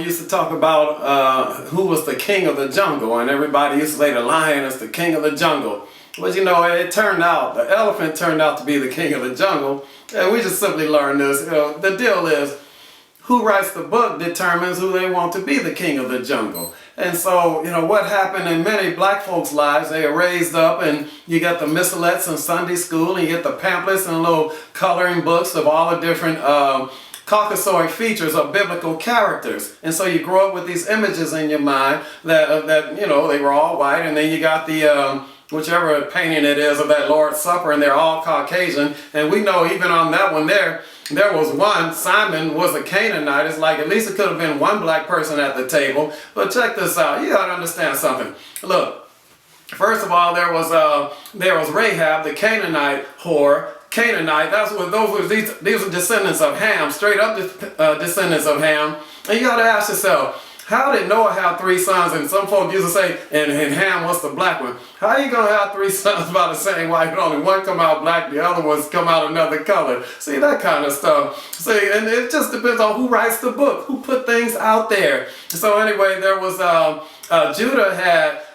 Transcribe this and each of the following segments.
used to talk about who was the king of the jungle, and everybody used to say the lion is the king of the jungle. But you know, it turned out, the elephant turned out to be the king of the jungle, and we just simply learned this. You know, the deal is, who writes the book determines who they want to be the king of the jungle. And so, you know, what happened in many black folks' lives, they are raised up and you get the missalettes in Sunday school, and you get the pamphlets and little coloring books of all the different Caucasoid features of biblical characters. And so you grow up with these images in your mind that you know, they were all white, and then you got the whichever painting it is of that Lord's Supper, and they're all Caucasian. And we know even on that one there was one, Simon was a Canaanite. It's like at least it could have been one black person at the table. But check this out, you gotta understand something. Look, first of all, there was Rahab, the Canaanite whore. Canaanite, these are descendants of Ham, straight up descendants of Ham. And you gotta ask yourself, how did Noah have 3 sons? And some folk used to say, and Ham was the black one. How are you going to have 3 sons by the same wife, and only one come out black, the other ones come out another color? See, that kind of stuff. See, and it just depends on who writes the book, who put things out there. So anyway, there was Judah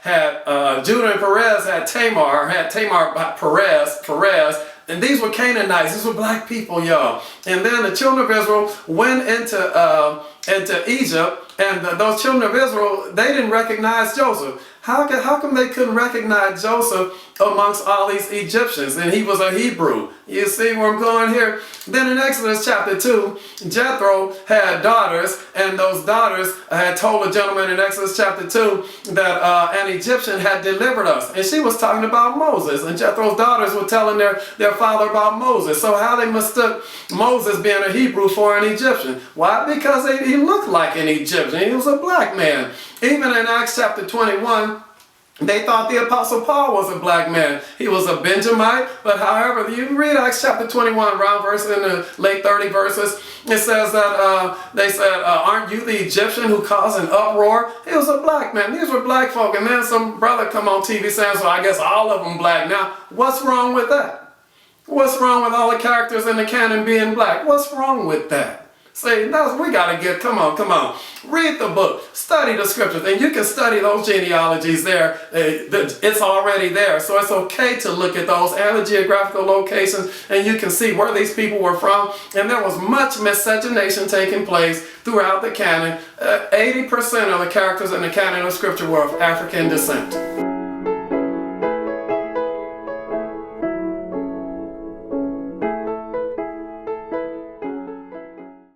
and Perez had Tamar Perez. And these were Canaanites. These were black people, y'all. And then the children of Israel went into Egypt, and those children of Israel, they didn't recognize Joseph. How come they couldn't recognize Joseph amongst all these Egyptians? And he was a Hebrew. You see where I'm going here? Then in Exodus chapter 2, Jethro had daughters, and those daughters had told a gentleman in Exodus chapter 2 that an Egyptian had delivered us. And she was talking about Moses, and Jethro's daughters were telling their father about Moses. So how they mistook Moses being a Hebrew for an Egyptian? Why? Because he looked like an Egyptian. He was a black man. Even in Acts chapter 21, they thought the Apostle Paul was a black man. He was a Benjamite, but however, you read Acts chapter 21, around in the late 30 verses, it says that they said, aren't you the Egyptian who caused an uproar? He was a black man. These were black folk. And then some brother come on TV saying, so I guess all of them black. Now, what's wrong with that? What's wrong with all the characters in the canon being black? What's wrong with that? See, we got to come on. Read the book, study the scriptures, and you can study those genealogies there. It's already there. So it's okay to look at those and the geographical locations, and you can see where these people were from. And there was much miscegenation taking place throughout the canon. 80% of the characters in the canon of scripture were of African descent.